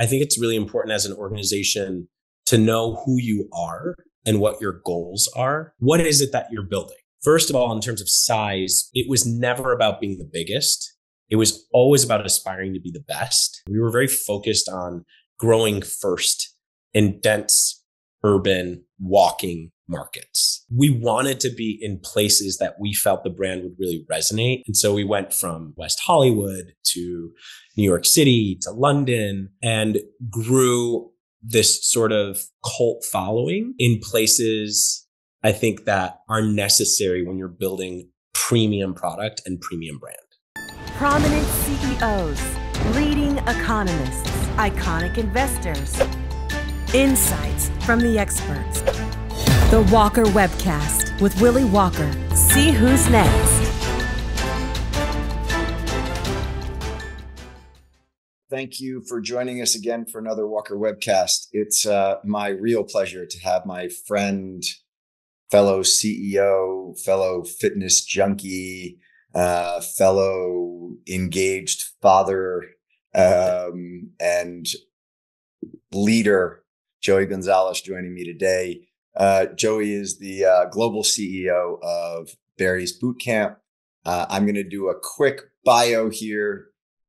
I think it's really important as an organization to know who you are and what your goals are. What is it that you're building? First of all, in terms of size, it was never about being the biggest. It was always about aspiring to be the best. We were very focused on growing first in dense, urban, walking markets. We wanted to be in places that we felt the brand would really resonate. And so we went from West Hollywood to New York City to London and grew this sort of cult following in places I think that are necessary when you're building premium product and premium brand. Prominent CEOs, leading economists, iconic investors, insights from the experts. The Walker Webcast with Willy Walker. See who's next. Thank you for joining us again for another Walker Webcast. It's my real pleasure to have my friend, fellow CEO, fellow fitness junkie, fellow engaged father, and leader, Joey Gonzalez, joining me today. Joey is the global CEO of Barry's Bootcamp. I'm going to do a quick bio here,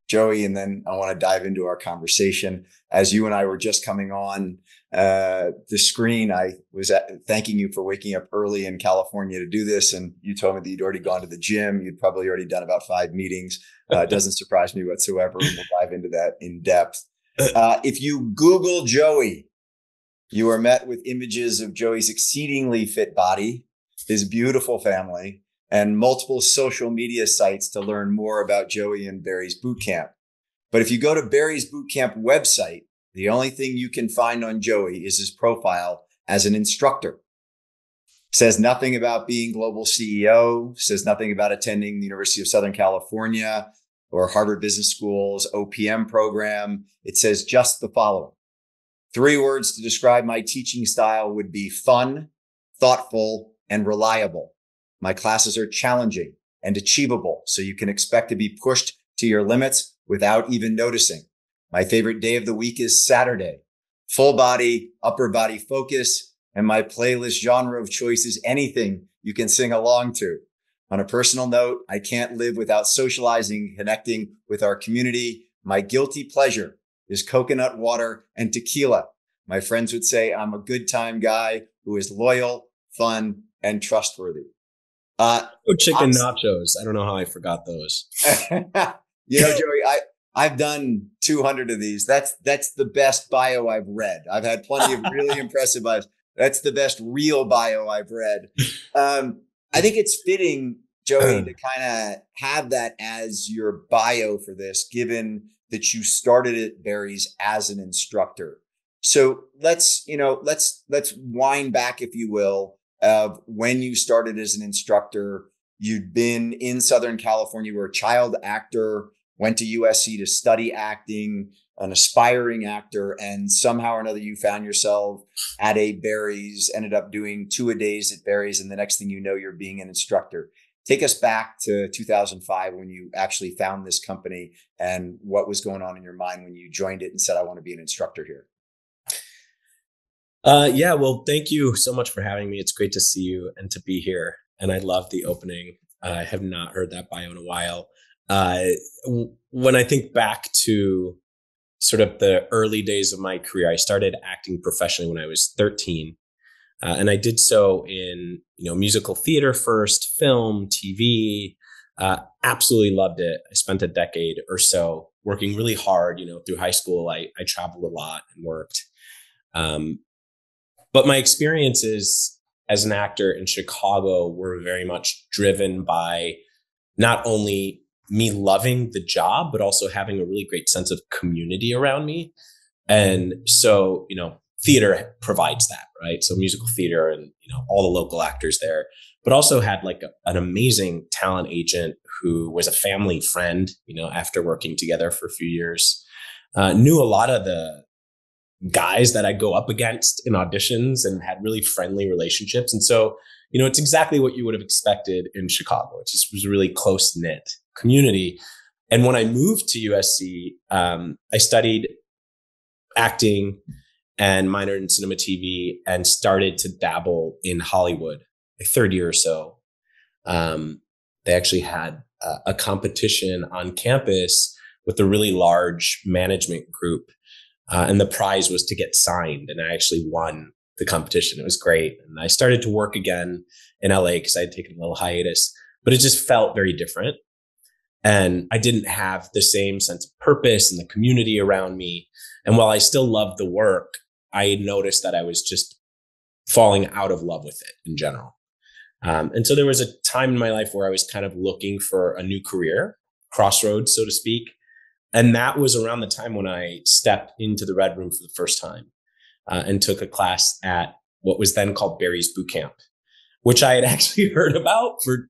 Joey, and then I want to dive into our conversation. As you and I were just coming on the screen, I was thanking you for waking up early in California to do this. And you told me that you'd already gone to the gym. You'd probably already done about 5 meetings. It doesn't surprise me whatsoever. And we'll dive into that in depth. If you Google Joey, you are met with images of Joey's exceedingly fit body, his beautiful family, and multiple social media sites to learn more about Joey and Barry's Bootcamp. But if you go to Barry's Bootcamp website, the only thing you can find on Joey is his profile as an instructor. Says nothing about being global CEO, says nothing about attending the University of Southern California or Harvard Business School's OPM program. It says just the following. 3 words to describe my teaching style would be fun, thoughtful, and reliable. My classes are challenging and achievable, so you can expect to be pushed to your limits without even noticing. My favorite day of the week is Saturday. Full body, upper body focus, and my playlist genre of choice is anything you can sing along to. On a personal note, I can't live without socializing, connecting with our community. My guilty pleasure is coconut water and tequila. My friends would say I'm a good time guy who is loyal, fun, and trustworthy. Chicken nachos. I don't know how I forgot those. Joey, I've done 200 of these. That's the best bio I've read. I've had plenty of really impressive bios. That's the best real bio I've read. I think it's fitting, Joey, to kind of have that as your bio for this, given that you started at Barry's as an instructor. So let's wind back, if you will, of when you started as an instructor. You'd been in Southern California, you were a child actor, went to USC to study acting, an aspiring actor, and somehow or another you found yourself at a Barry's, ended up doing 2-a-days at Barry's, and the next thing you know, you're being an instructor. Take us back to 2005 when you actually found this company and what was going on in your mind when you joined it and said, I want to be an instructor here. Well, thank you so much for having me. It's great to see you and to be here. And I love the opening. I have not heard that bio in a while. When I think back to sort of the early days of my career, I started acting professionally when I was 13. And I did so in, musical theater first, film, TV, absolutely loved it. I spent a decade or so working really hard, through high school. I traveled a lot and worked. But my experiences as an actor in Chicago were very much driven by not only me loving the job, but also having a really great sense of community around me. And so, theater provides that, right? So musical theater and, all the local actors there, but also had like an amazing talent agent who was a family friend, after working together for a few years, knew a lot of the guys that I go up against in auditions and had really friendly relationships. And so, it's exactly what you would have expected in Chicago. It just was a really close knit community. And when I moved to USC, I studied acting and minored in cinema TV and started to dabble in Hollywood. My third year or so, they actually had a competition on campus with a really large management group. And the prize was to get signed. And I actually won the competition. It was great. And I started to work again in LA because I had taken a little hiatus, but it just felt very different. And I didn't have the same sense of purpose and the community around me. And while I still loved the work, I noticed that I was just falling out of love with it in general. And so there was a time in my life where I was kind of looking for a new career, crossroads, so to speak. And that was around the time when I stepped into the Red Room for the first time and took a class at what was then called Barry's Boot Camp, which I had actually heard about for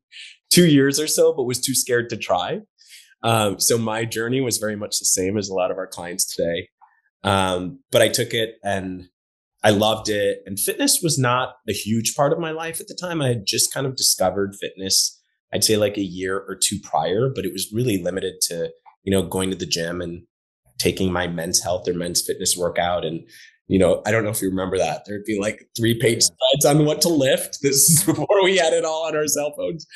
2 years or so, but was too scared to try. So my journey was very much the same as a lot of our clients today. But I took it and I loved it. And fitness was not a huge part of my life at the time. I had just kind of discovered fitness, I'd say like a year or two prior, but it was really limited to, going to the gym and taking my men's health or men's fitness workout. And, I don't know if you remember that. There'd be like 3-page slides on what to lift. This is before we had it all on our cell phones.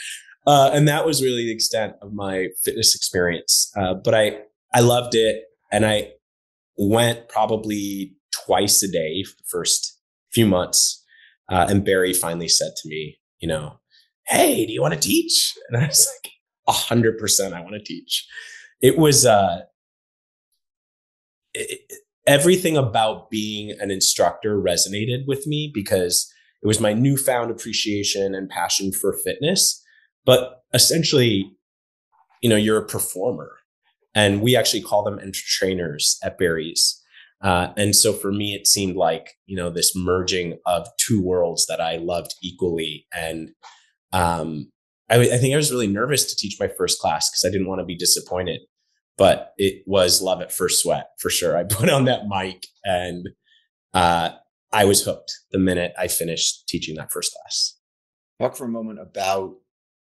And that was really the extent of my fitness experience. But I loved it. And I went probably twice a day for the first few months. And Barry finally said to me, hey, do you want to teach? And I was like, 100% I want to teach. It was everything about being an instructor resonated with me because it was my newfound appreciation and passion for fitness. But essentially, you're a performer, and we actually call them trainers at Barry's. And so for me, it seemed like, this merging of two worlds that I loved equally. And I think I was really nervous to teach my first class because I didn't want to be disappointed, but it was love at first sweat for sure. I put on that mic and I was hooked the minute I finished teaching that first class. Talk for a moment about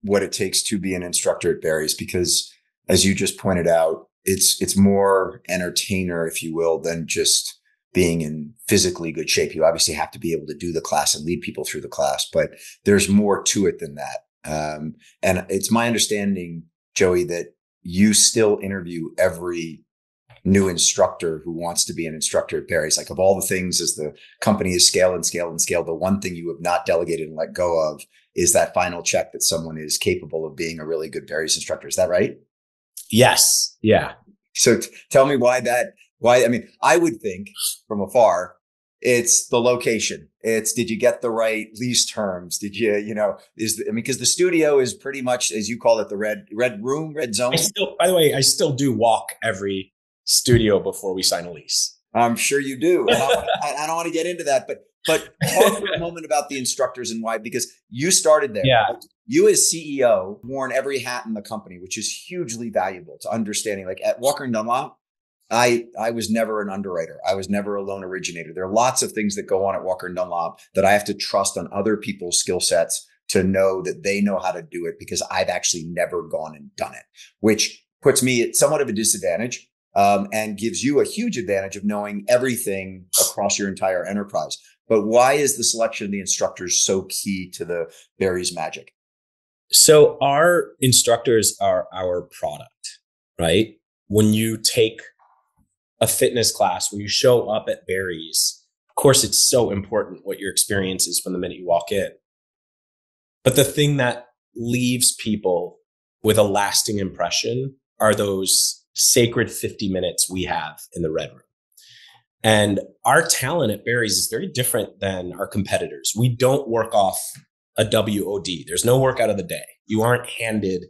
what it takes to be an instructor at Barry's, because as you just pointed out, it's more entertainer, if you will, than just being in physically good shape. You obviously have to be able to do the class and lead people through the class, but there's more to it than that. And it's my understanding, Joey, that you still interview every new instructor who wants to be an instructor at Barry's. Like, of all the things, as the company is scale and scale and scale, the one thing you have not delegated and let go of is that final check that someone is capable of being a really good Barry's instructor. Is that right? Yes. Yeah. So tell me why, I mean, I would think from afar, it's the location. It's, did you get the right lease terms? Did you, because the studio is pretty much, as you call it, the red room, red zone. By the way, I still do walk every studio before we sign a lease. I'm sure you do. And I don't want to get into that, but talk for a moment about the instructors and why, because you started there. Yeah. You as CEO worn every hat in the company, which is hugely valuable to understanding. Like at Walker Dunlop, I was never an underwriter. I was never a loan originator. There are lots of things that go on at Walker Dunlop that I have to trust on other people's skill sets to know that they know how to do it, because I've actually never gone and done it, which puts me at somewhat of a disadvantage. And gives you a huge advantage of knowing everything across your entire enterprise. But why is the selection of the instructors so key to the Barry's magic? So our instructors are our product, right? When you take a fitness class, when you show up at Barry's, of course, it's so important what your experience is from the minute you walk in. But the thing that leaves people with a lasting impression are those sacred 50 minutes we have in the Red Room. And our talent at Barry's is very different than our competitors. We don't work off a WOD. There's no workout of the day. You aren't handed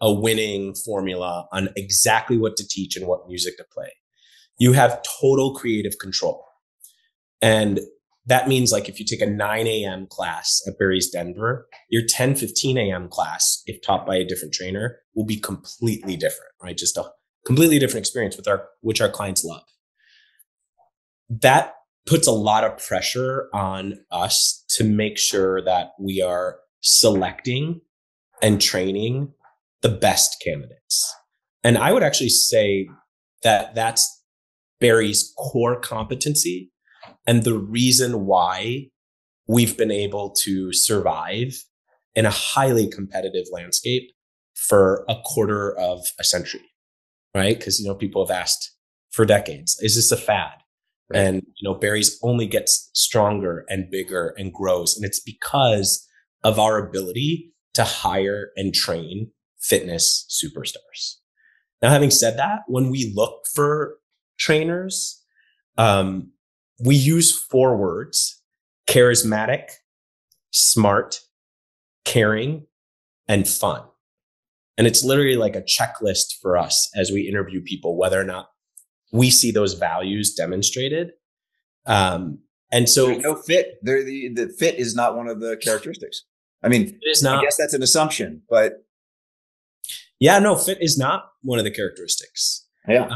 a winning formula on exactly what to teach and what music to play. You have total creative control. And that means, like, if you take a 9 a.m. class at Barry's Denver, your 10:15 a.m. class, if taught by a different trainer, will be completely different, right? Just a completely different experience which our clients love. That puts a lot of pressure on us to make sure that we are selecting and training the best candidates. And I would actually say that that's Barry's core competency and the reason why we've been able to survive in a highly competitive landscape for a quarter of a century, right? Because, people have asked for decades, is this a fad? Right. And, Barry's only gets stronger and bigger and grows. And it's because of our ability to hire and train fitness superstars. Now, having said that, when we look for trainers, we use 4 words: charismatic, smart, caring, and fun. And it's literally like a checklist for us as we interview people, whether or not we see those values demonstrated. And so there's no fit. The fit is not one of the characteristics. I mean, it is not. I guess that's an assumption, but yeah, no, fit is not one of the characteristics. Yeah.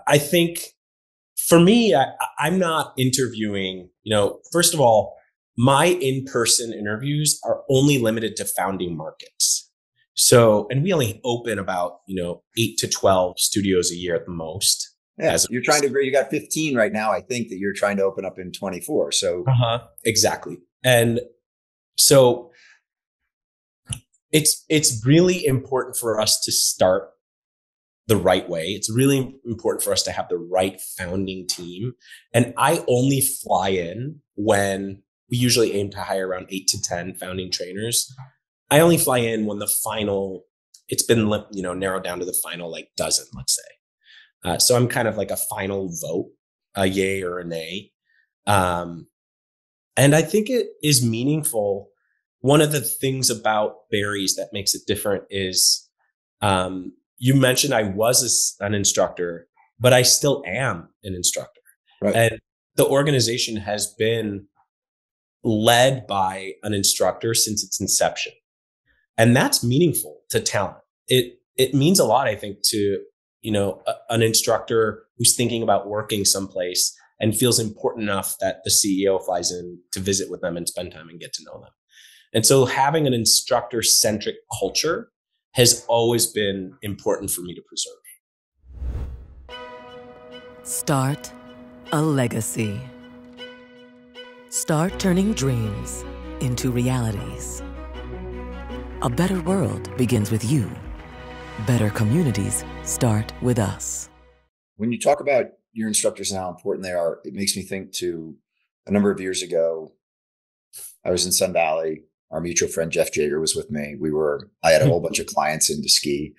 I think for me, I'm not interviewing, first of all, my in-person interviews are only limited to founding markets. So, and we only open about, 8 to 12 studios a year at the most. Yeah, you got 15 right now. I think that you're trying to open up in 24. So, exactly. And so it's really important for us to start the right way. It's really important for us to have the right founding team. And I only fly in when we usually aim to hire around 8 to 10 founding trainers. I only fly in when it's been, narrowed down to the final dozen, let's say. So I'm kind of like a final vote, a yay or a nay. And I think it is meaningful. One of the things about Barry's that makes it different is, you mentioned I was an instructor, but I still am an instructor. Right. And the organization has been led by an instructor since its inception. And that's meaningful to talent. It means a lot, I think, to, an instructor who's thinking about working someplace and feels important enough that the CEO flies in to visit with them and spend time and get to know them. And so having an instructor-centric culture has always been important for me to preserve. Start a legacy. Start turning dreams into realities. A better world begins with you. Better communities start with us. When you talk about your instructors and how important they are, it makes me think to a number of years ago, I was in Sun Valley. Our mutual friend, Jeff Jager, was with me. I had a whole bunch of clients in to ski,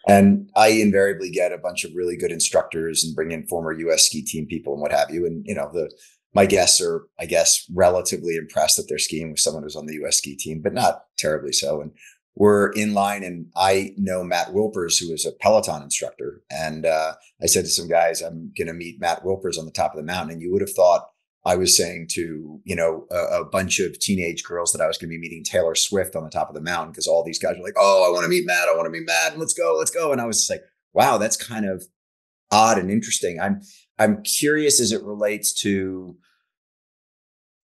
and I invariably get a bunch of really good instructors and bring in former US ski team people and what have you. And, my guests are, I guess, relatively impressed that they're skiing with someone who's on the US ski team, but not terribly so. And we're in line, and I know Matt Wilpers, who is a Peloton instructor. And I said to some guys, I'm going to meet Matt Wilpers on the top of the mountain. And you would have thought I was saying to, a bunch of teenage girls that I was going to be meeting Taylor Swift on the top of the mountain, because all these guys were like, oh, I want to meet Matt. I want to meet Matt. And let's go. And I was just like, wow, that's kind of odd and interesting. I'm curious as it relates to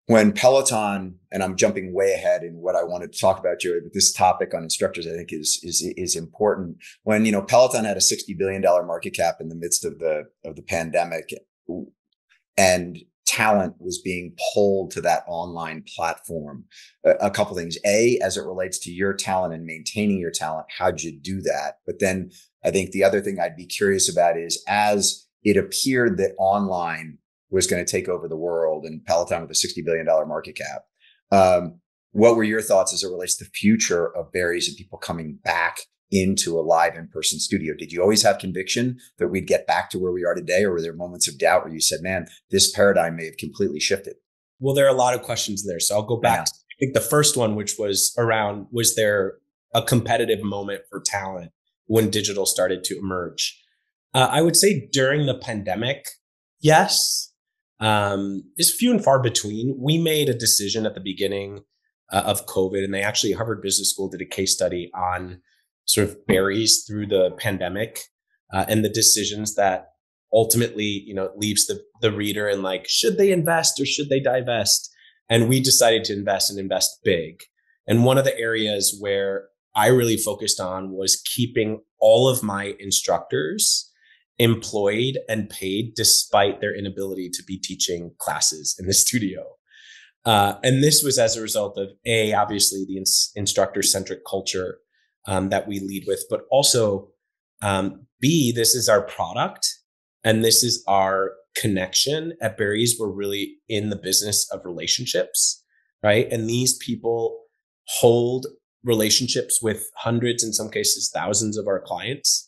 when Peloton, and I'm jumping way ahead in what I wanted to talk about, Joey, but this topic on instructors, I think is important. When, Peloton had a $60 billion market cap in the midst of the pandemic, and talent was being pulled to that online platform. A couple things. A, as it relates to your talent and maintaining your talent, how'd you do that? But then I think the other thing I'd be curious about is, as it appeared that online was going to take over the world, and Peloton with a $60 billion market cap, what were your thoughts as it relates to the future of Barry's and people coming back into a live in-person studio? Did you always have conviction that we'd get back to where we are today? Or were there moments of doubt where you said, man, this paradigm may have completely shifted? Well, there are a lot of questions there. So I'll go back to, I think, the first one, which was around, was there a competitive moment for talent when digital started to emerge? I would say during the pandemic, yes. It's few and far between. We made a decision at the beginning of COVID, and they Harvard Business School did a case study on sort of Barry's through the pandemic, and the decisions that ultimately, leaves the reader in should they invest or should they divest? And we decided to invest and invest big. And one of the areas where I really focused on was keeping all of my instructors employed and paid despite their inability to be teaching classes in the studio. And this was as a result of obviously the instructor-centric culture that we lead with, but also B, this is our product and this is our connection. At Barry's, we're really in the business of relationships, right? And these people hold relationships with hundreds, in some cases, thousands of our clients.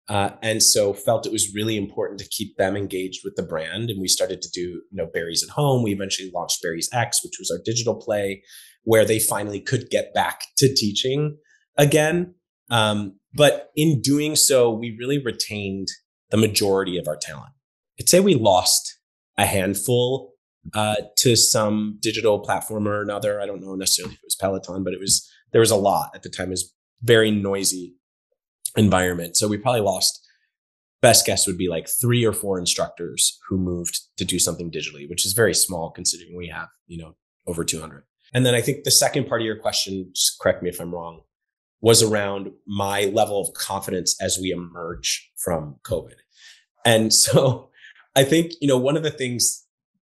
And so felt it was really important to keep them engaged with the brand. And we started to do, Barry's at Home. We eventually launched Barry's X, which was our digital play, where they finally could get back to teaching again. But in doing so, we really retained the majority of our talent. I'd say we lost a handful to some digital platform or another. I don't know necessarily if it was Peloton, but there was a lot at the time. It was very noisy environment. So we probably lost, best guess would be like 3 or 4 instructors who moved to do something digitally, which is very small considering we have, over 200. And then I think the second part of your question, just correct me if I'm wrong, was around my level of confidence as we emerge from COVID. And so I think, one of the things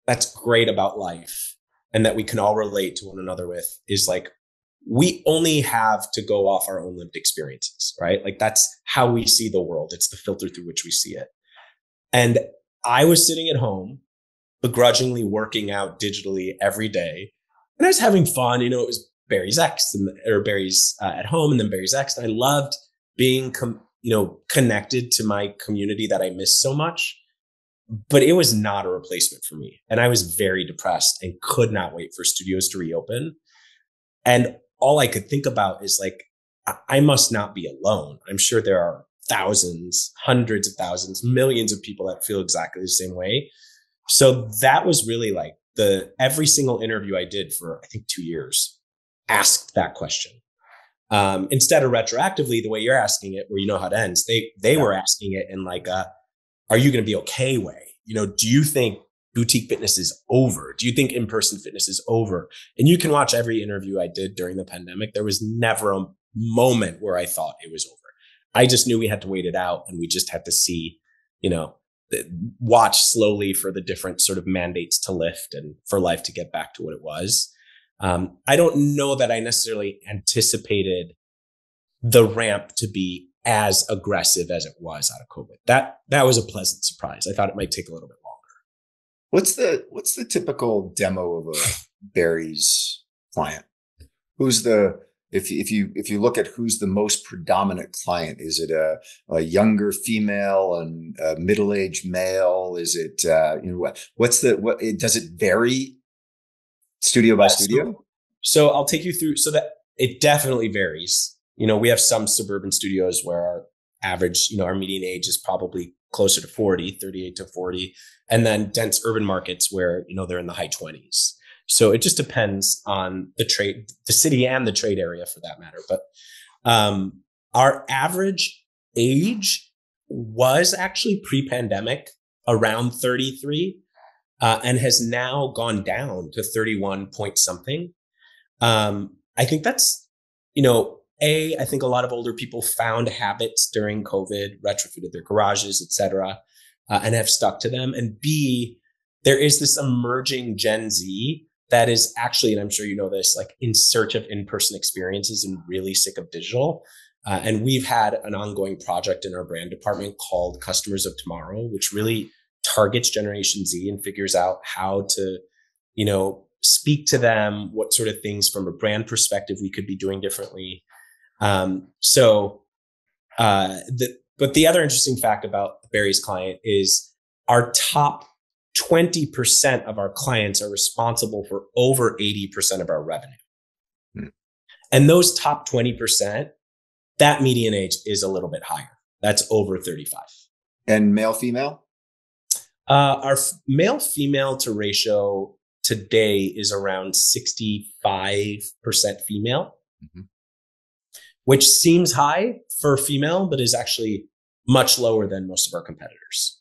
that's great about life and that we can all relate to one another with is like, we only have to go off our own lived experiences, right? Like that's how we see the world. It's the filter through which we see it. And I was sitting at home, begrudgingly working out digitally every day. And I was having fun. It was Barry's X or Barry's at Home and then Barry's X. And I loved being, connected to my community that I missed so much. But it was not a replacement for me. And I was very depressed and could not wait for studios to reopen. And all I could think about is like, I must not be alone. I'm sure there are thousands, hundreds of thousands, millions of people that feel exactly the same way. So that was really like every single interview I did for, I think, 2 years asked that question. Instead of retroactively, the way you're asking it, where you know how it ends, they were asking it in like are you going to be okay way? Do you think boutique fitness is over? Do you think in-person fitness is over? And you can watch every interview I did during the pandemic. There was never a moment where I thought it was over. I just knew we had to wait it out and we just had to see, watch slowly for the different sort of mandates to lift and for life to get back to what it was. I don't know that I necessarily anticipated the ramp to be as aggressive as it was out of COVID. That was a pleasant surprise. I thought it might take a little bit longer. What's the typical demo of a Barry's client? If you look at who's the most predominant client, is it a younger female and a middle-aged male? Is it does it vary studio by studio? So I'll take you through so that it definitely varies. We have some suburban studios where our average, our median age is probably closer to 40, 38 to 40. And then dense urban markets where, they're in the high 20s. So it just depends on the city and the trade area for that matter. But our average age was actually pre-pandemic around 33 and has now gone down to 31 point something. I think that's, I think a lot of older people found habits during COVID, retrofitted their garages, et cetera, and have stuck to them. And B, there is this emerging Gen Z that is actually, and I'm sure you know this, like in search of in-person experiences and really sick of digital. And we've had an ongoing project in our brand department called Customers of Tomorrow, which really targets Generation Z and figures out how to, speak to them, what sort of things from a brand perspective we could be doing differently. But the other interesting fact about Barry's client is our top 20% of our clients are responsible for over 80% of our revenue. And those top 20%, that median age is a little bit higher. That's over 35. And male, female? Our male female to ratio today is around 65% female, which seems high for female, but is actually much lower than most of our competitors.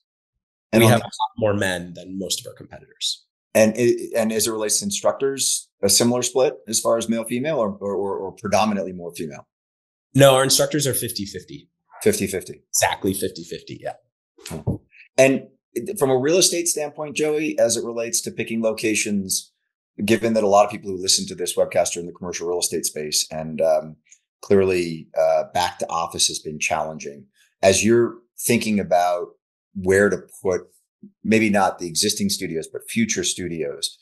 And we have a lot more men than most of our competitors. And as it relates to instructors, a similar split as far as male, female, or predominantly more female? No, our instructors are 50-50. 50-50. Exactly 50-50, yeah. And from a real estate standpoint, Joey, as it relates to picking locations, given that a lot of people who listen to this webcast are in the commercial real estate space, and clearly back to office has been challenging. As you're thinking about where to put, maybe not the existing studios, but future studios,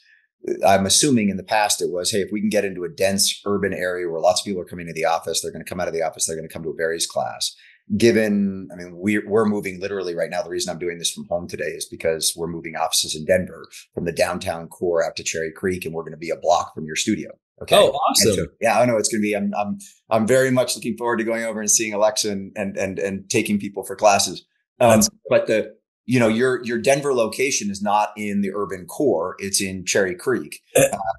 I'm assuming in the past it was, hey, if we can get into a dense urban area where lots of people are coming to the office, they're going to come out of the office, they're going to come to a Barry's class. Given, I mean, we're moving literally right now. The reason I'm doing this from home today is because we're moving offices in Denver from the downtown core out to Cherry Creek, and we're going to be a block from your studio. Okay. Oh, awesome. So, yeah, I know it's going to be, I'm very much looking forward to going over and seeing Alexa and taking people for classes. But your Denver location is not in the urban core. It's in Cherry Creek.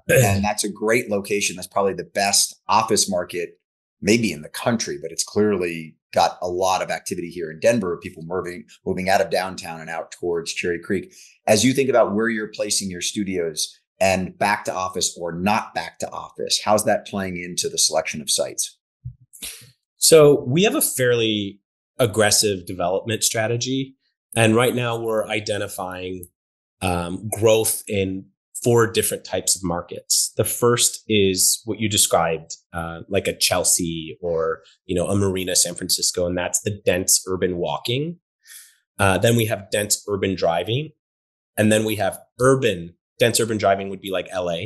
And that's a great location. That's probably the best office market, maybe in the country, but it's clearly got a lot of activity here in Denver, people moving out of downtown and out towards Cherry Creek. As you think about where you're placing your studios and back to office or not back to office, how's that playing into the selection of sites? So we have a fairly aggressive development strategy. And right now we're identifying growth in 4 different types of markets. The first is what you described, like a Chelsea or, a Marina, San Francisco, and that's the dense urban walking. Then we have dense urban driving. And then we have dense urban driving would be like LA.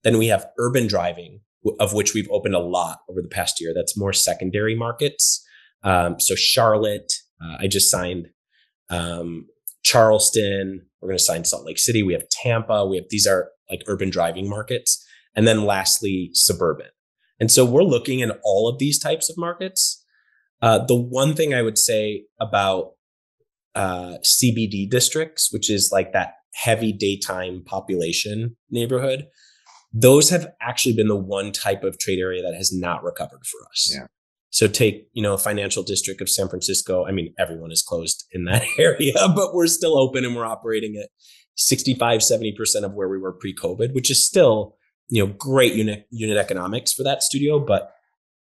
Then we have urban driving, of which we've opened a lot over the past year. That's more secondary markets. So Charlotte, I just signed, Charleston, we're going to sign Salt Lake City. We have Tampa. These are like urban driving markets. And then lastly, suburban. And so we're looking at all of these types of markets. The one thing I would say about CBD districts, which is like that heavy daytime population neighborhood, those have actually been the one type of trade area that has not recovered for us. Yeah. So take, a financial district of San Francisco. I mean, everyone is closed in that area, but we're still open and we're operating at 65, 70% of where we were pre-COVID, which is still, great unit economics for that studio, but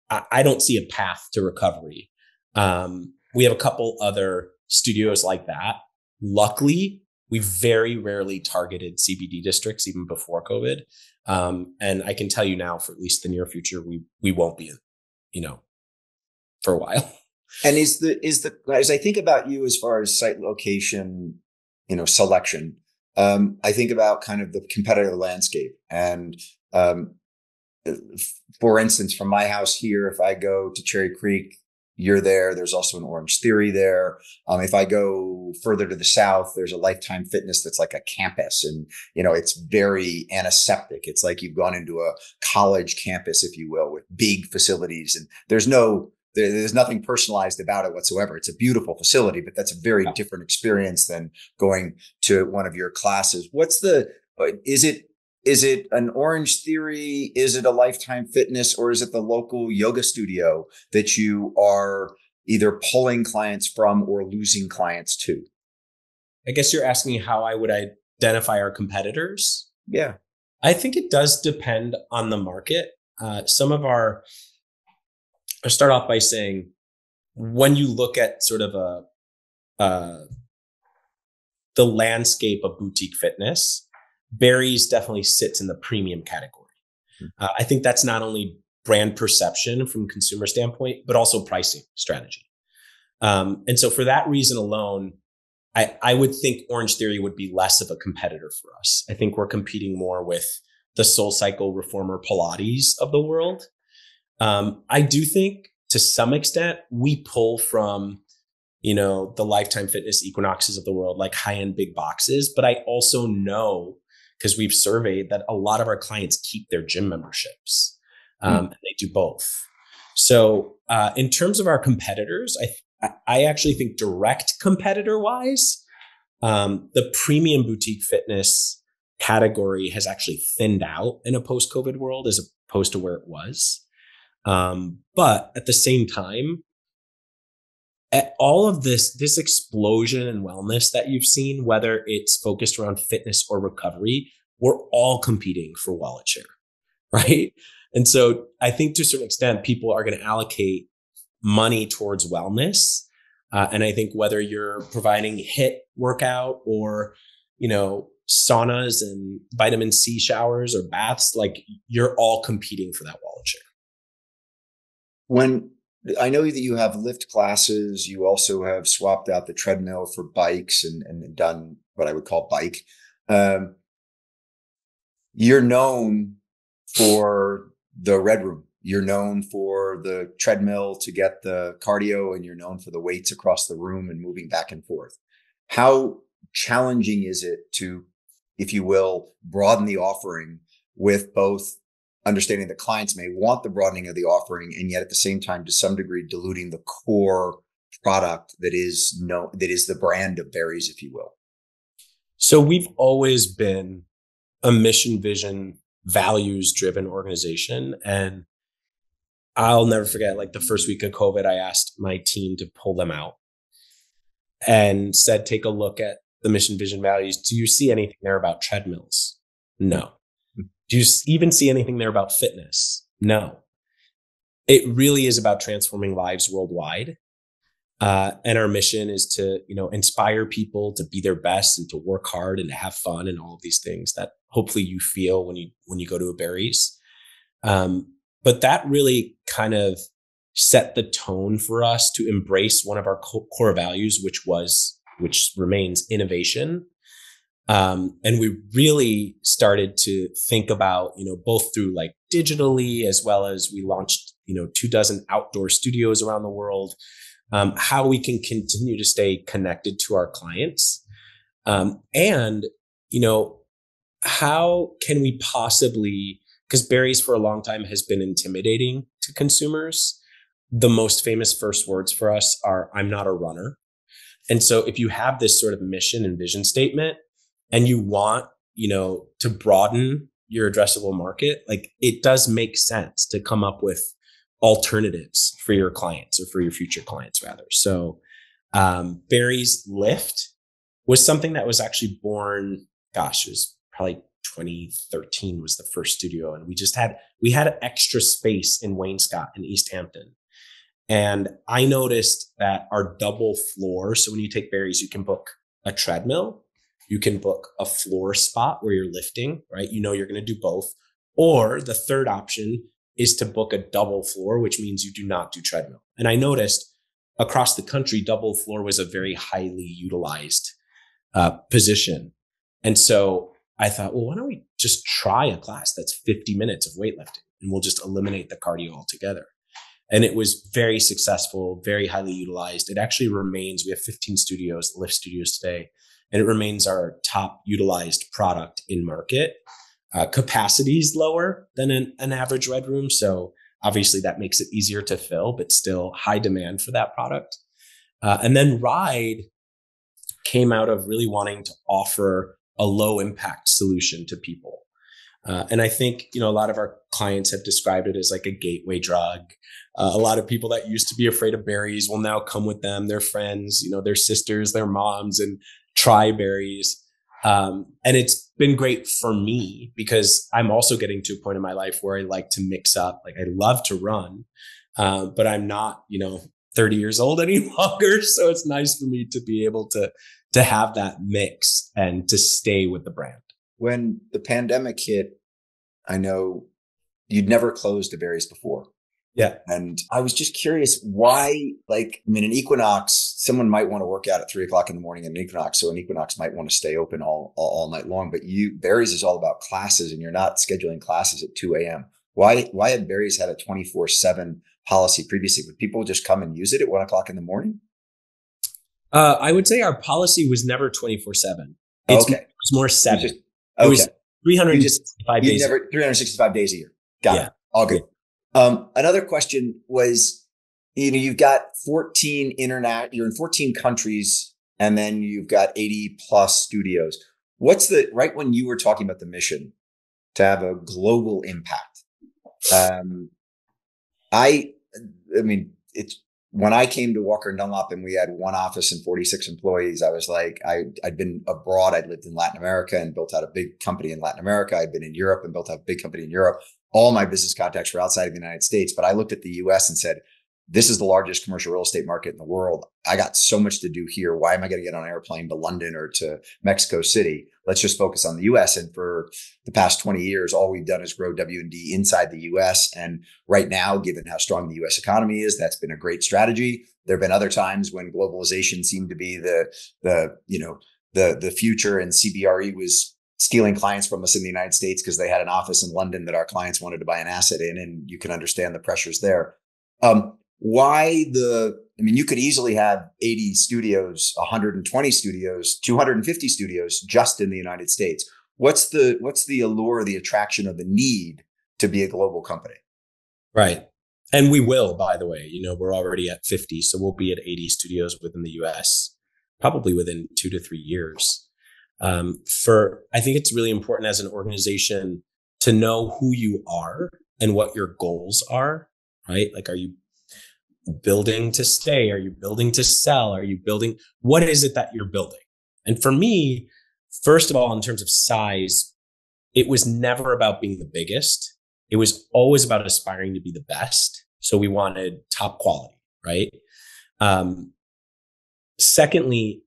I don't see a path to recovery. We have a couple other studios like that. Luckily, we very rarely targeted CBD districts even before COVID. And I can tell you now, for at least the near future, we won't be, for a while. And as I think about you as far as site location, selection, I think about kind of the competitive landscape. And for instance, from my house here, if I go to Cherry Creek, you're there. There's also an Orange Theory there. If I go further to the south, there's a Lifetime Fitness that's like a campus, and it's very antiseptic. It's like you've gone into a college campus, if you will, with big facilities, and there's nothing personalized about it whatsoever. It's a beautiful facility, but that's a very different experience than going to one of your classes. Is it an Orange Theory? Is it a Lifetime Fitness, or is it the local yoga studio that you are either pulling clients from or losing clients to? I guess you're asking how I would identify our competitors. Yeah. I think it does depend on the market. I'll start off by saying, when you look at sort of the landscape of boutique fitness, Barry's definitely sits in the premium category. I think that's not only brand perception from consumer standpoint, but also pricing strategy. And so for that reason alone, I would think Orange Theory would be less of a competitor for us. I think we're competing more with the SoulCycle, Reformer, Pilates of the world. I do think to some extent we pull from, the Lifetime Fitness, Equinoxes of the world, like high-end big boxes. But I also know, because we've surveyed, that a lot of our clients keep their gym memberships, and they do both. So in terms of our competitors, I actually think direct competitor wise, the premium boutique fitness category has actually thinned out in a post-COVID world as opposed to where it was. But at the same time, at all of this explosion in wellness that you've seen, whether it's focused around fitness or recovery, we're all competing for wallet share, right? And so I think to a certain extent, people are going to allocate money towards wellness. And I think whether you're providing HIIT workout or, saunas and vitamin C showers or baths, like you're all competing for that wallet share. When I know that you have lift classes, you also have swapped out the treadmill for bikes and done what I would call bike. You're known for the red room. You're known for the treadmill to get the cardio, and you're known for the weights across the room and moving back and forth. How challenging is it to, if you will, broaden the offering with both understanding that clients may want the broadening of the offering, and yet at the same time, to some degree, diluting the core product that is the brand of Barry's, if you will? So we've always been a mission, vision, values driven organization. And I'll never forget, like the first week of COVID, I asked my team to pull them out and said, take a look at the mission, vision, values. Do you see anything there about treadmills? No. Do you even see anything there about fitness? No. It really is about transforming lives worldwide. And our mission is to, inspire people to be their best and to work hard and to have fun and all of these things that hopefully you feel when you go to a Barry's. But that really kind of set the tone for us to embrace one of our core values, which remains innovation. And we really started to think about, both through like digitally, as well as we launched, 24 outdoor studios around the world, how we can continue to stay connected to our clients. And, how can we possibly, because Barry's for a long time has been intimidating to consumers. The most famous first words for us are, I'm not a runner. And so if you have this sort of mission and vision statement and you want, to broaden your addressable market, like it does make sense to come up with alternatives for your clients or for your future clients rather. So Barry's Lift was something that was actually born, it was probably 2013 was the first studio. And we had extra space in Wainscott in East Hampton. And I noticed that our double floor, so when you take Barry's, you can book a treadmill, you can book a floor spot where you're lifting, right? You're going to do both. Or the third option is to book a double floor, which means you do not do treadmill. And I noticed across the country, double floor was a very highly utilized position. And so I thought, well, why don't we just try a class that's 50 minutes of weightlifting and we'll just eliminate the cardio altogether. And it was very successful, very highly utilized. It actually remains, we have 15 studios, lift studios today, and it remains our top utilized product in market. Capacity is lower than an average red room. So obviously that makes it easier to fill, but still high demand for that product. And then Ride came out of really wanting to offer a low impact solution to people. And I think, a lot of our clients have described it as like a gateway drug. A lot of people that used to be afraid of Barry's will now come with them, their friends, their sisters, their moms, and try Barry's. And it's been great for me because I'm also getting to a point in my life where I like to mix up. Like I love to run, but I'm not, 30 years old any longer. So it's nice for me to be able to have that mix and to stay with the brand. When the pandemic hit, I know you'd never closed a Barry's before. Yeah. And I was just curious why, an Equinox, someone might want to work out at 3:00 in the morning at an Equinox. So an Equinox might want to stay open all night long, but Barry's is all about classes and you're not scheduling classes at 2 a.m. Why had Barry's had a 24/7 policy previously? Would people just come and use it at 1:00 in the morning? I would say our policy was never 24/7. It was more 7. It was 365 days. 365 days a year. Got it. All good. Yeah. Another question was, you've got 14 you're in 14 countries, and then you've got 80 plus studios. What's right when you were talking about the mission to have a global impact? It's when I came to Walker Dunlop and we had one office and 46 employees, I was like, I'd been abroad. I'd lived in Latin America and built out a big company in Latin America. I'd been in Europe and built out a big company in Europe. All my business contacts were outside of the United States, but I looked at the US and said, this is the largest commercial real estate market in the world. I got so much to do here. Why am I going to get on an airplane to London or to Mexico City? Let's just focus on the US. And for the past 20 years, all we've done is grow W&D inside the US. And right now, given how strong the US economy is, that's been a great strategy. There have been other times when globalization seemed to be the future, and CBRE was stealing clients from us in the United States because they had an office in London that our clients wanted to buy an asset in, and you can understand the pressures there. You could easily have 80 studios, 120 studios, 250 studios just in the United States. What's the allure, the attraction, or the need to be a global company? Right. And we will, by the way, we're already at 50, so we'll be at 80 studios within the US, probably within 2 to 3 years. I think it's really important as an organization to know who you are and what your goals are, right? Like, are you building to stay? Are you building to sell? What is it that you're building? And for me, first of all, in terms of size, it was never about being the biggest. It was always about aspiring to be the best. So we wanted top quality, right? Secondly,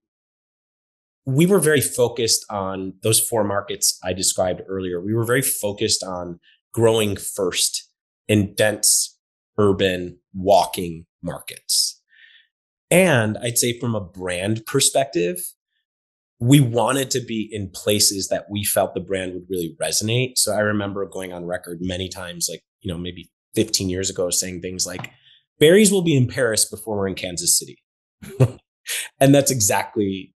we were very focused on those 4 markets I described earlier. We were very focused on growing first in dense, urban, walking markets. And I'd say from a brand perspective, we wanted to be in places that we felt the brand would really resonate. So I remember going on record many times, maybe 15 years ago, saying things like, Barry's will be in Paris before we're in Kansas City. And that's exactly,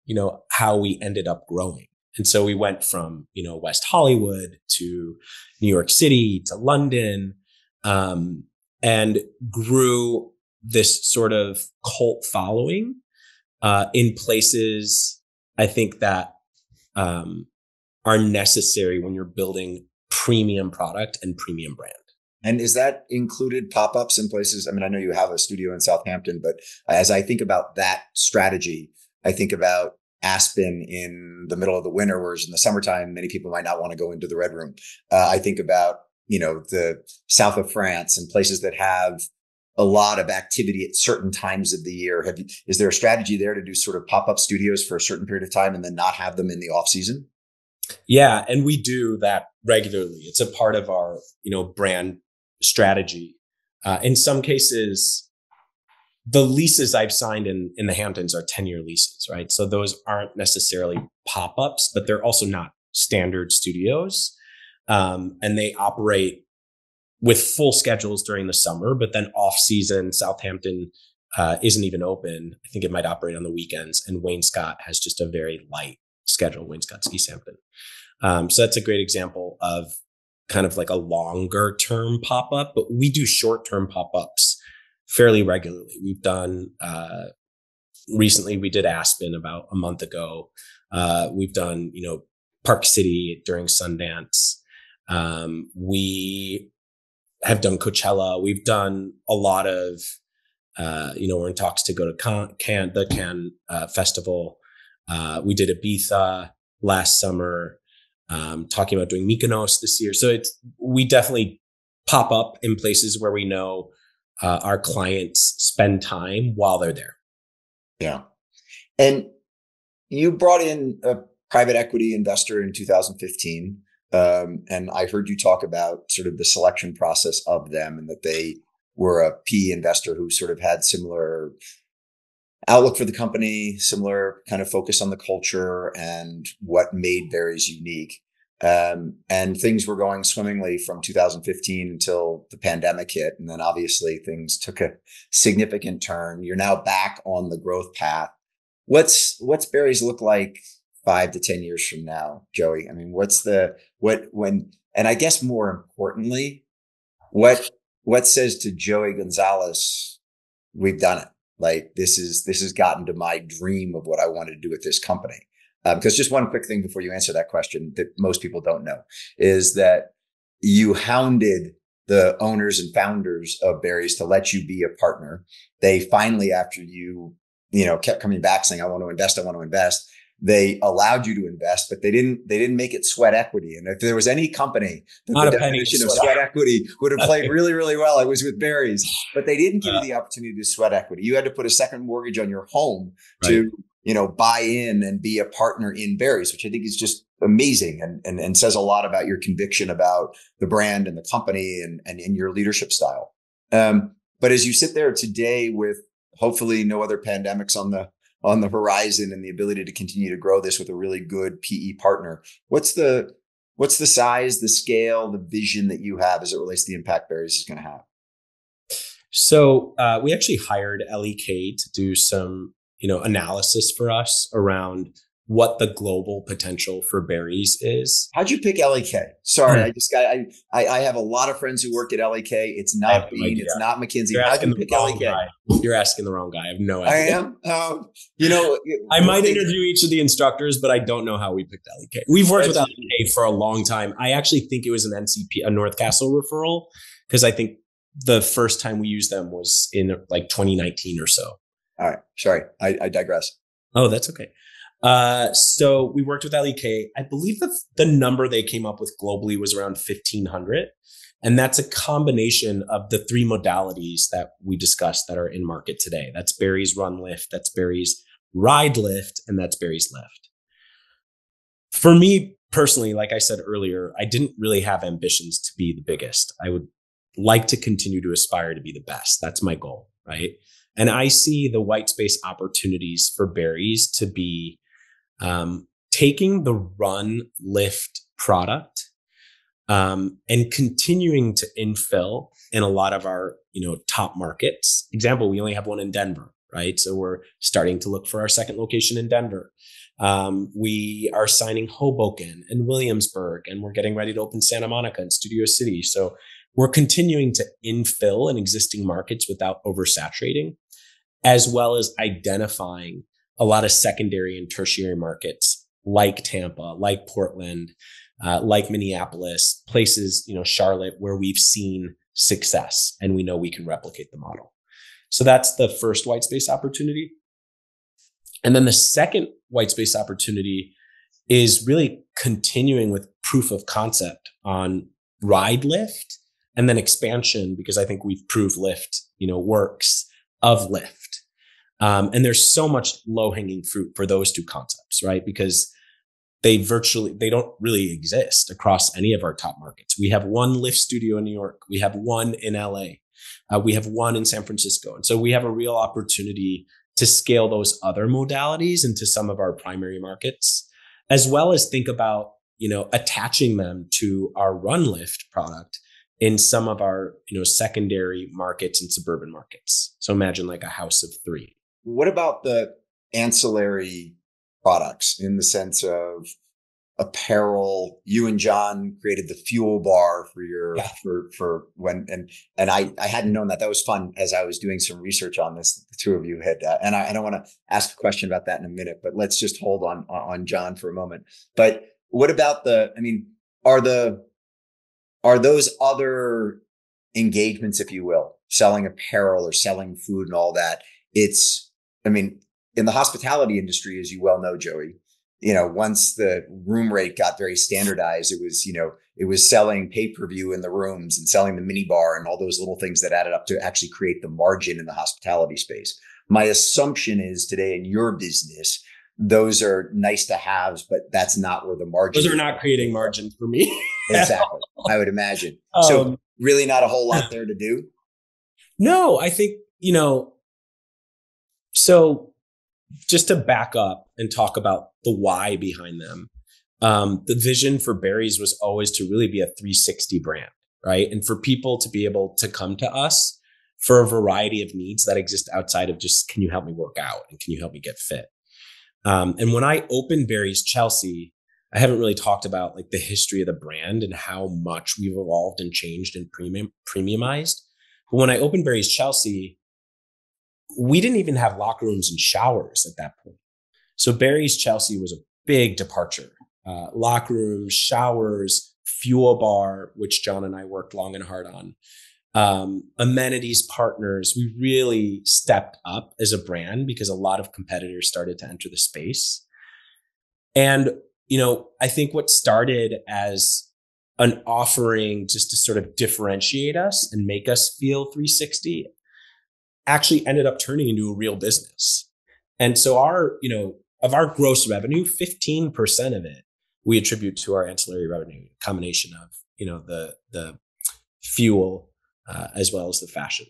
how we ended up growing. And so we went from, West Hollywood to New York City to London, and grew this sort of cult following in places I think that are necessary when you're building premium product and premium brand. And is that included pop-ups in places? I mean, I know you have a studio in Southampton, but as I think about that strategy, I think about Aspen in the middle of the winter, whereas in the summertime, many people might not want to go into the Red Room. I think about, the south of France and places that have a lot of activity at certain times of the year. Is there a strategy there to do sort of pop-up studios for a certain period of time and then not have them in the off season? Yeah. And we do that regularly. It's a part of our, brand strategy. In some cases, the leases I've signed in the Hamptons are 10-year leases, right? So those aren't necessarily pop-ups, but they're also not standard studios. And they operate with full schedules during the summer, but then off season, Southampton isn't even open. I think it might operate on the weekends, and Wainscott has just a very light schedule. Wainscott's East Hampton. So that's a great example of kind of like a longer term pop-up, but we do short-term pop-ups fairly regularly. We've done, recently we did Aspen about a month ago. We've done, Park City during Sundance. We have done Coachella. We've done a lot of, we're in talks to go to the Cannes Festival. We did Ibiza last summer, talking about doing Mykonos this year. So we definitely pop up in places where we know our clients spend time while they're there. Yeah. And you brought in a private equity investor in 2015. And I heard you talk about sort of the selection process of them, and that they were a PE investor who sort of had similar outlook for the company, similar kind of focus on the culture and what made Barry's unique. And things were going swimmingly from 2015 until the pandemic hit. And then obviously things took a significant turn. You're now back on the growth path. What's Barry's look like 5 to 10 years from now, Joey? I mean, and I guess more importantly, what says to Joey Gonzalez, we've done it? Like, this has gotten to my dream of what I wanted to do with this company. Because just one quick thing before you answer that question that most people don't know is that you hounded the owners and founders of Barry's to let you be a partner. They finally, after you kept coming back saying, I want to invest, they allowed you to invest, but they didn't make it sweat equity. And if there was any company that Not the a penny definition of sweat equity would have played really, really well, it was with berries. But they didn't give you the opportunity to sweat equity. You had to put a second mortgage on your home to, buy in and be a partner in berries, which I think is just amazing and says a lot about your conviction about the brand and the company and in your leadership style. But as you sit there today with hopefully no other pandemics on the horizon and the ability to continue to grow this with a really good PE partner, what's the size, the scale, the vision that you have as it relates to the impact berries is going to have? So we actually hired LEK to do some, analysis for us around what the global potential for berries is. How'd you pick LEK? Sorry, I have a lot of friends who work at LEK. It's not Bean, it's not McKinsey. How'd you pick LEK? You're asking the wrong guy. I have no idea. I am. I might interview each of the instructors, but I don't know how we picked LEK. We've worked with LEK for a long time. I actually think it was an NCP, a North Castle referral, because I think the first time we used them was in like 2019 or so. All right. Sorry, I digress. Oh, that's okay. So we worked with LEK. I believe the number they came up with globally was around 1,500. And that's a combination of the three modalities that we discussed that are in market today. That's berries run lift, that's berries ride lift, and that's berries lift. For me personally, like I said earlier, I didn't really have ambitions to be the biggest. I would like to continue to aspire to be the best. That's my goal, right? And I see the white space opportunities for berries to be taking the run lift product and continuing to infill in a lot of our top markets. Example, we only have one in Denver, right? So we're starting to look for our second location in Denver. We are signing Hoboken and Williamsburg, and we're getting ready to open Santa Monica and Studio City. So we're continuing to infill in existing markets without oversaturating, as well as identifying a lot of secondary and tertiary markets like Tampa, like Portland, like Minneapolis, places, Charlotte, where we've seen success and we know we can replicate the model. So that's the first white space opportunity. And then the second white space opportunity is really continuing with proof of concept on ride lift and then expansion, because I think we've proved lift, works of lift. And there's so much low hanging fruit for those two concepts, right? Because they don't really exist across any of our top markets. We have one lift studio in New York. We have one in LA. We have one in San Francisco. And so we have a real opportunity to scale those other modalities into some of our primary markets, as well as think about, attaching them to our run lift product in some of our, secondary markets and suburban markets. So imagine like a house of three. What about the ancillary products in the sense of apparel? You and John created the fuel bar for your for when and I hadn't known that. That was fun as I was doing some research on this. The two of you had and I don't want to ask a question about that in a minute, but let's just hold on John for a moment. But what about are those other engagements, if you will, selling apparel or selling food and all that? In the hospitality industry, as you well know, Joey, once the room rate got very standardized, it was selling pay-per-view in the rooms and selling the mini bar and all those little things that added up to actually create the margin in the hospitality space. My assumption is today in your business, those are nice to haves, but that's not where the margin. Those are not creating margin for me. Exactly. I would imagine. So really not a whole lot there to do. No, I think, so just to back up and talk about the why behind them. The vision for berries was always to really be a 360 brand, right? And for people to be able to come to us for a variety of needs that exist outside of just, can you help me work out? And can you help me get fit? And when I opened Berries Chelsea, I haven't really talked about like the history of the brand and how much we've evolved and changed and premiumized. But when I opened Berries Chelsea, we didn't even have locker rooms and showers at that point. So Berries Chelsea was a big departure. Locker rooms, showers, fuel bar, which John and I worked long and hard on. Amenities partners. We really stepped up as a brand because a lot of competitors started to enter the space. And, I think what started as an offering just to sort of differentiate us and make us feel 360 actually ended up turning into a real business. And so of our gross revenue, 15% of it we attribute to our ancillary revenue, combination of, the fuel as well as the fashion.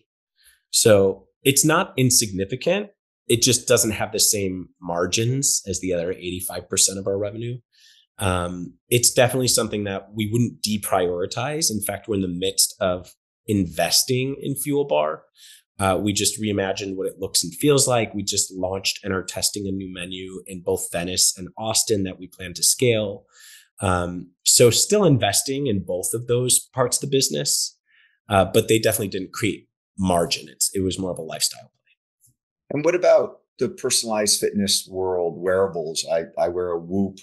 So it's not insignificant. It just doesn't have the same margins as the other 85% of our revenue. It's definitely something that we wouldn't deprioritize. In fact, we're in the midst of investing in Fuel Bar. We just reimagined what it looks and feels like. We just launched and are testing a new menu in both Venice and Austin that we plan to scale. So still investing in both of those parts of the business, but they definitely didn't create margin. It was more of a lifestyle play. And what about the personalized fitness world, wearables? I wear a Whoop.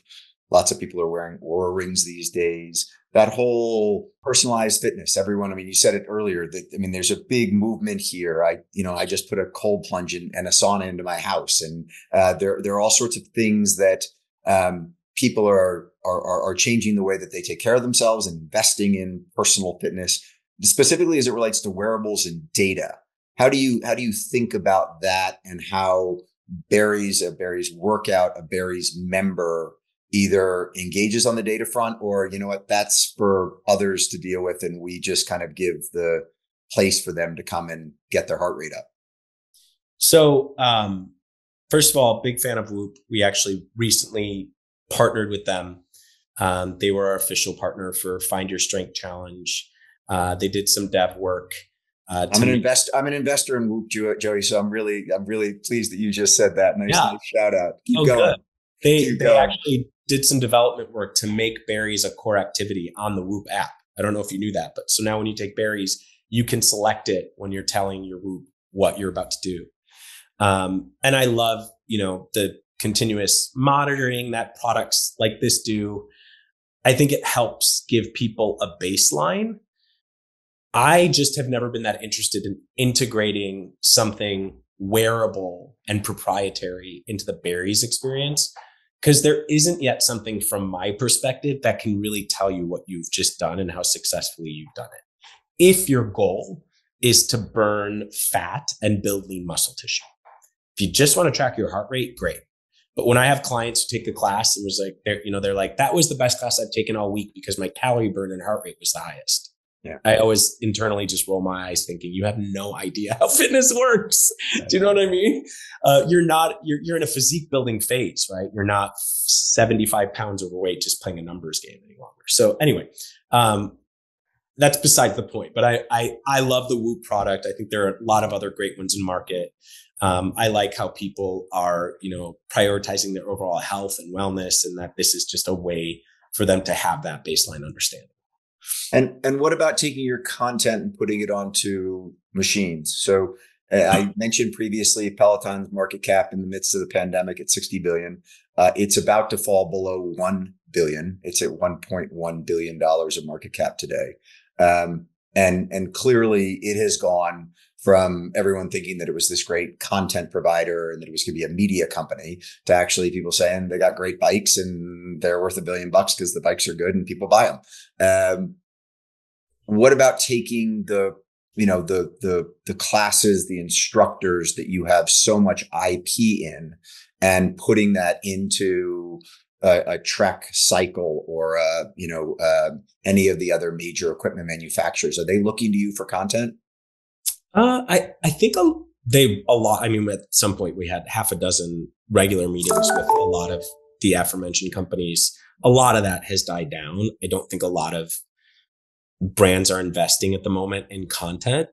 Lots of people are wearing Oura rings these days. That whole personalized fitness, everyone, you said it earlier that, there's a big movement here. I just put a cold plunge and a sauna into my house. And there are all sorts of things that people are changing the way that they take care of themselves and investing in personal fitness, specifically as it relates to wearables and data. How do you think about that, and how a Barry's workout, a Barry's member either engages on the data front, or, that's for others to deal with, and we just kind of give the place for them to come and get their heart rate up? So, first of all, big fan of Whoop. We actually recently partnered with them. They were our official partner for Find Your Strength Challenge. They did some dev work. I'm an investor in Whoop, Joey. So I'm really pleased that you just said that. Nice shout out. Keep going. Good. They actually did some development work to make Barry's a core activity on the Whoop app. I don't know if you knew that, but so now when you take Barry's, you can select it when you're telling your Whoop what you're about to do. And I love, the continuous monitoring that products like this do. I think it helps give people a baseline. I just have never been that interested in integrating something wearable and proprietary into the Barry's experience, because there isn't yet something from my perspective that can really tell you what you've just done and how successfully you've done it. If your goal is to burn fat and build lean muscle tissue, if you just want to track your heart rate, great. But when I have clients who take the class and was like, they're like, that was the best class I've taken all week because my calorie burn and heart rate was the highest. Yeah. I always internally just roll my eyes thinking, you have no idea how fitness works. Do you know what I mean? You're in a physique building phase, right? You're not 75 pounds overweight just playing a numbers game any longer. So anyway, that's besides the point, but I love the Whoop product. I think there are a lot of other great ones in market. I like how people are, prioritizing their overall health and wellness, and that this is just a way for them to have that baseline understanding. And what about taking your content and putting it onto machines? So I mentioned previously Peloton's market cap in the midst of the pandemic at 60 billion. It's about to fall below 1 billion. It's at $1.1 billion of market cap today. And clearly it has gone from everyone thinking that it was this great content provider and that it was going to be a media company to actually people saying they got great bikes and they're worth $1 billion because the bikes are good and people buy them. What about taking the classes, the instructors that you have so much IP in, and putting that into a Trek Cycle or any of the other major equipment manufacturers? Are they looking to you for content? I think a lot. I mean, at some point we had half a dozen regular meetings with a lot of the aforementioned companies. A lot of that has died down. I don't think a lot of brands are investing at the moment in content,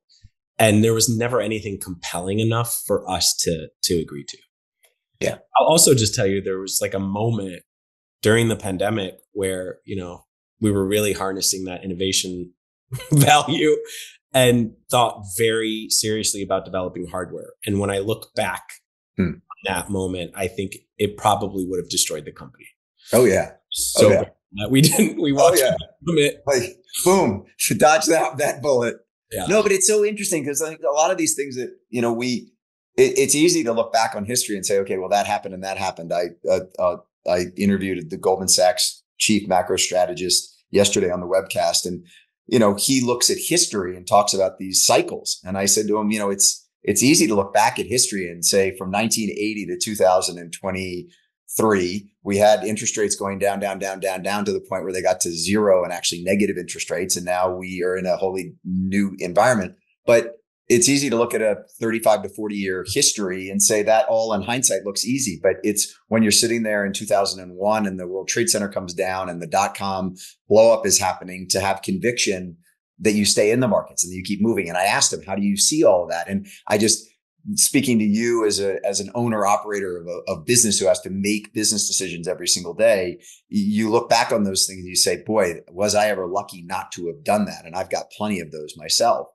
and there was never anything compelling enough for us to agree to. Yeah. I'll also just tell you, there was like a moment during the pandemic where, we were really harnessing that innovation value and thought very seriously about developing hardware. And when I look back on that moment, I think it probably would have destroyed the company. Oh yeah. So that we didn't, we walked away from it. Like, boom, should dodge that bullet. Yeah. No, but it's so interesting because I think a lot of these things that, it's easy to look back on history and say, okay, well, that happened and that happened. I interviewed the Goldman Sachs chief macro strategist yesterday on the webcast, and he looks at history and talks about these cycles. And I said to him, it's easy to look back at history and say from 1980 to 2023, we had interest rates going down to the point where they got to zero and actually negative interest rates. And now we are in a wholly new environment. But it's easy to look at a 35 to 40 year history and say that all in hindsight looks easy. But it's when you're sitting there in 2001 and the World Trade Center comes down and the dot-com blow up is happening, to have conviction that you stay in the markets and that you keep moving. And I asked him, how do you see all of that? And speaking to you as an owner operator of business who has to make business decisions every single day, you look back on those things and you say, boy, was I ever lucky not to have done that? And I've got plenty of those myself.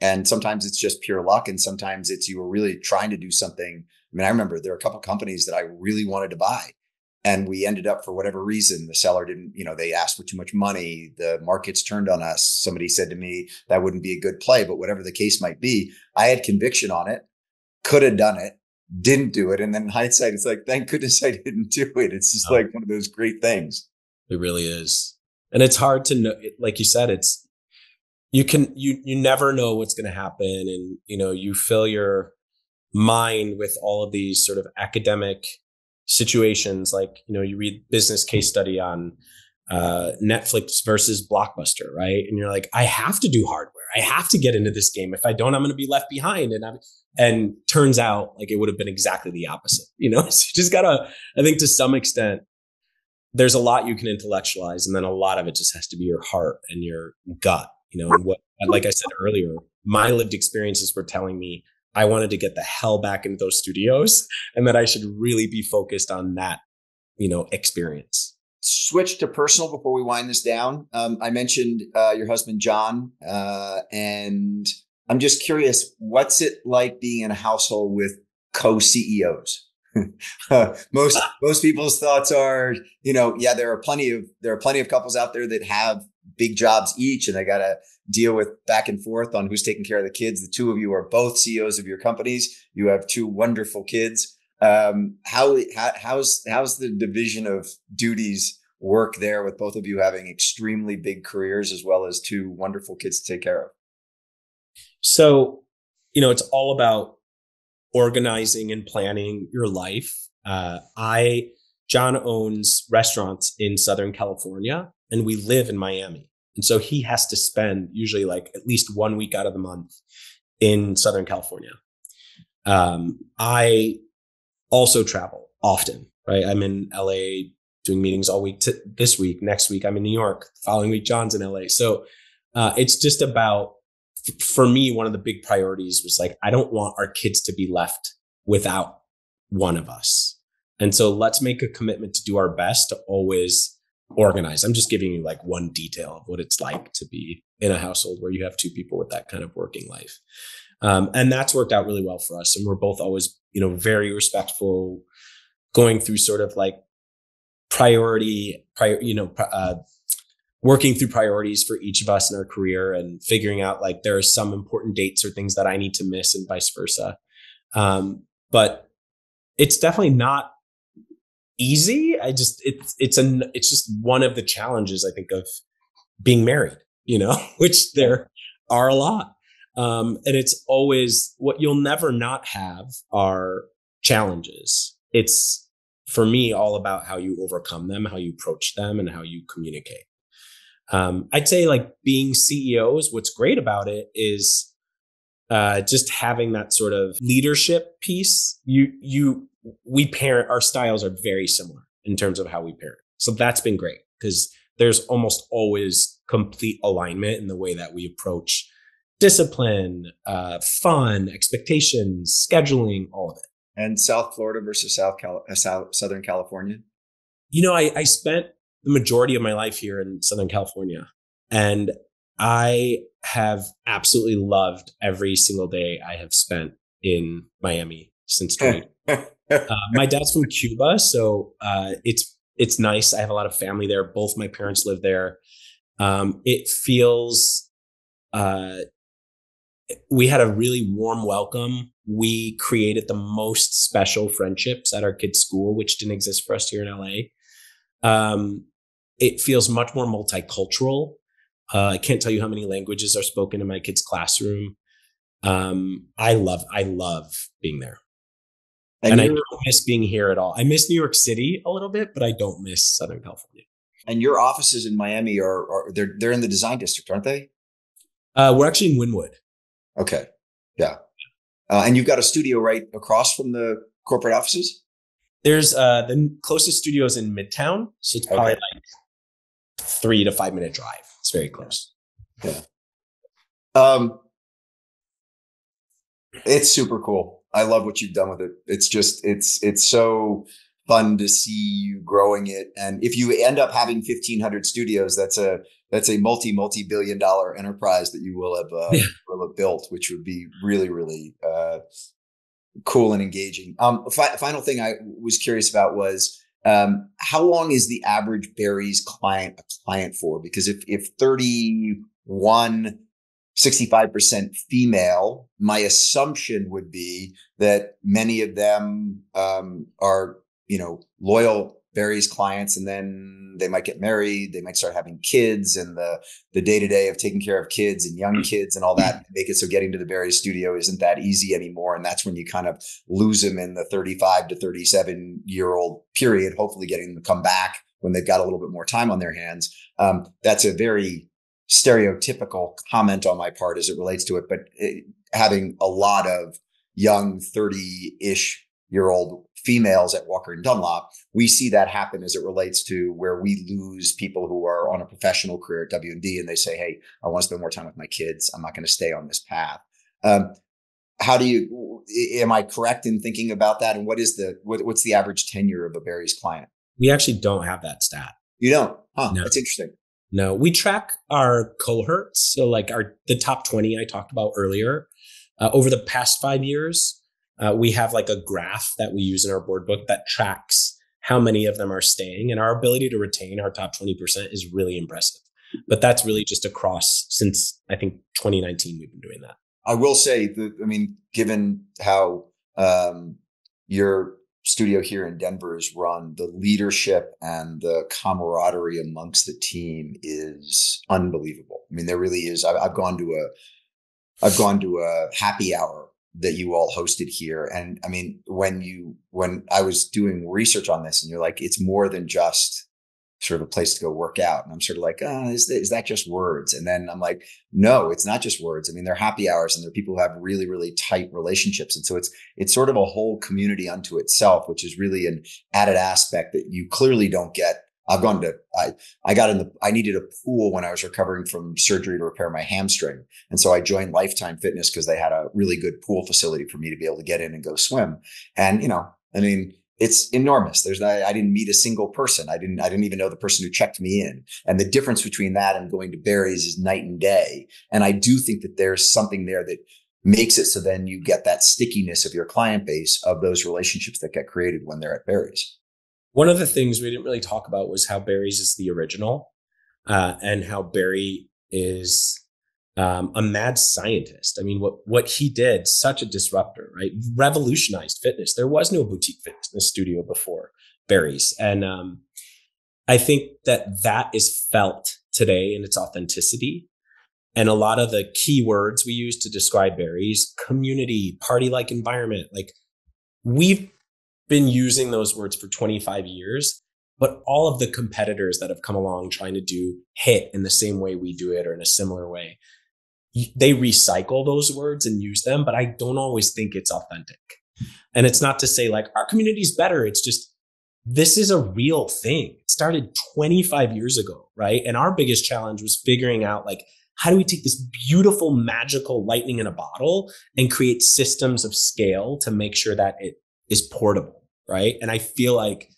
And sometimes it's just pure luck. And sometimes it's you were really trying to do something. I mean, I remember there are a couple of companies that I really wanted to buy. And we ended up, for whatever reason, the seller didn't, they asked for too much money. The markets turned on us. Somebody said to me, that wouldn't be a good play. But whatever the case might be, I had conviction on it, could have done it, didn't do it. And then in hindsight, it's like, thank goodness I didn't do it. It's just like one of those great things. It really is. And it's hard to know, like you said, you never know what's going to happen. And, you fill your mind with all of these sort of academic situations, like, you read business case study on Netflix versus Blockbuster, right? And you're like, I have to do hardware. I have to get into this game. If I don't, I'm going to be left behind. And turns out like it would have been exactly the opposite, So you just gotta, I think to some extent, there's a lot you can intellectualize, and then a lot of it just has to be your heart and your gut, and what, like I said earlier, my lived experiences were telling me I wanted to get the hell back into those studios and that I should really be focused on that, experience. Switch to personal before we wind this down. I mentioned your husband, John, and I'm just curious, what's it like being in a household with co-CEOs? Most people's thoughts are, there are plenty of couples out there that have big jobs each, and they got to deal with back and forth on who's taking care of the kids. The two of you are both CEOs of your companies. You have two wonderful kids. How's the division of duties work there with both of you having extremely big careers as well as two wonderful kids to take care of? So, it's all about organizing and planning your life. John owns restaurants in Southern California, and we live in Miami. And so he has to spend usually like at least 1 week out of the month in Southern California. I also travel often, right? I'm in LA doing meetings all week. This week, next week, I'm in New York. The following week, John's in LA. So it's just about, for me, one of the big priorities was like, I don't want our kids to be left without one of us. And so let's make a commitment to do our best to always organize. I'm just giving you like one detail of what it's like to be in a household where you have two people with that kind of working life. And that's worked out really well for us. And we're both always, very respectful, going through sort of like working through priorities for each of us in our career and figuring out like there are some important dates or things that I need to miss and vice versa. But it's definitely not easy. It's just one of the challenges, I think, of being married, which there are a lot. And it's always, what you'll never not have are challenges. It's, for me, all about how you overcome them, how you approach them, and how you communicate. I'd say like being CEOs, what's great about it is just having that sort of leadership piece. We parent, our styles are very similar in terms of how we parent. So that's been great because there's almost always complete alignment in the way that we approach discipline, fun, expectations, scheduling, all of it. And South Florida versus Southern California? I spent the majority of my life here in Southern California, and I have absolutely loved every single day I have spent in Miami since 20. My dad's from Cuba, so it's nice. I have a lot of family there. Both my parents live there. It feels we had a really warm welcome we created the most special friendships at our kids' school, which didn't exist for us here in LA. It feels much more multicultural. I can't tell you how many languages are spoken in my kids' classroom. I love being there. And I don't miss being here at all. I miss New York City a little bit, but I don't miss Southern California. And your offices in Miami they're in the design district, aren't they? We're actually in Wynwood. Okay. Yeah. And you've got a studio right across from the corporate offices? There's the closest studio is in Midtown. So it's probably like 3 to 5 minute drive. It's very close. Yeah. It's super cool. I love what you've done with it. It's just, it's so fun to see you growing it. And if you end up having 1,500 studios, that's a multi-billion dollar enterprise that you will have built, which would be really, really cool and engaging. Final thing I was curious about was how long is the average Barry's client a client for? Because if 31 65% female, my assumption would be that many of them are, loyal Barry's clients, and then they might get married, they might start having kids, and the day-to-day of taking care of kids and young kids and all that make it so getting to the Barry's studio isn't that easy anymore. And that's when you kind of lose them in the 35 to 37-year-old period, hopefully getting them to come back when they've got a little bit more time on their hands. That's a very stereotypical comment on my part as it relates to it, but having a lot of young 30-ish-year-old females at Walker Dunlop, we see that happen as it relates to where we lose people who are on a professional career at W&D and they say, hey, I want to spend more time with my kids. I'm not going to stay on this path. Am I correct in thinking about that? And what's the average tenure of a Barry's client? We actually don't have that stat. You don't? Huh, no. That's interesting. No, we track our cohorts. So like the top 20 I talked about earlier, over the past 5 years, we have like a graph that we use in our board book that tracks how many of them are staying, and our ability to retain our top 20% is really impressive. But that's really just across since I think 2019, we've been doing that. I will say given how your studio here in Denver is run, the leadership and the camaraderie amongst the team is unbelievable. I mean, there really is. I've gone to a happy hour that you all hosted here. And I mean, when I was doing research on this and you're like, it's more than just sort of a place to go work out. And I'm sort of like, is that just words? And then I'm like, no, it's not just words. I mean, they're happy hours and they're people who have really, really tight relationships. And so it's sort of a whole community unto itself, which is really an added aspect that you clearly don't get. I needed a pool when I was recovering from surgery to repair my hamstring. And so I joined Lifetime Fitness because they had a really good pool facility for me to be able to get in and go swim. And, it's enormous. I didn't meet a single person. I didn't even know the person who checked me in. And the difference between that and going to Barry's is night and day. And I do think that there's something there that makes it so then you get that stickiness of your client base of those relationships that get created when they're at Barry's. One of the things we didn't really talk about was how Barry's is the original, and how Barry is a mad scientist. I mean, what he did, such a disruptor, right? Revolutionized fitness. There was no boutique fitness studio before Barry's. And I think that is felt today in its authenticity. And a lot of the keywords we use to describe Barry's: community, party-like environment. Like, we've been using those words for 25 years, but all of the competitors that have come along trying to do HIIT in the same way we do it or in a similar way, they recycle those words and use them, but I don't always think it's authentic. And it's not to say like our community's better. It's just, this is a real thing. It started 25 years ago, right? And our biggest challenge was figuring out like, how do we take this beautiful, magical lightning in a bottle and create systems of scale to make sure that it is portable, right? And I feel like,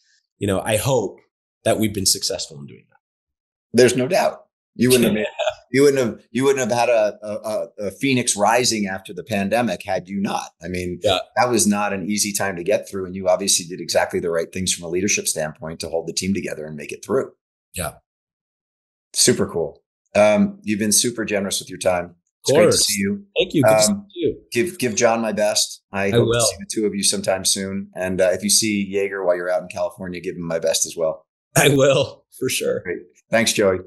I hope that we've been successful in doing that. There's no doubt. You wouldn't have had a Phoenix rising after the pandemic had you not. I mean, That was not an easy time to get through. And you obviously did exactly the right things from a leadership standpoint to hold the team together and make it through. Yeah. Super cool. You've been super generous with your time. It's great to see you. Thank you. Good to see you. Give John my best. I hope will. to see the two of you sometime soon. And if you see Jaeger while you're out in California, give him my best as well. I will, for sure. Great. Thanks, Joey.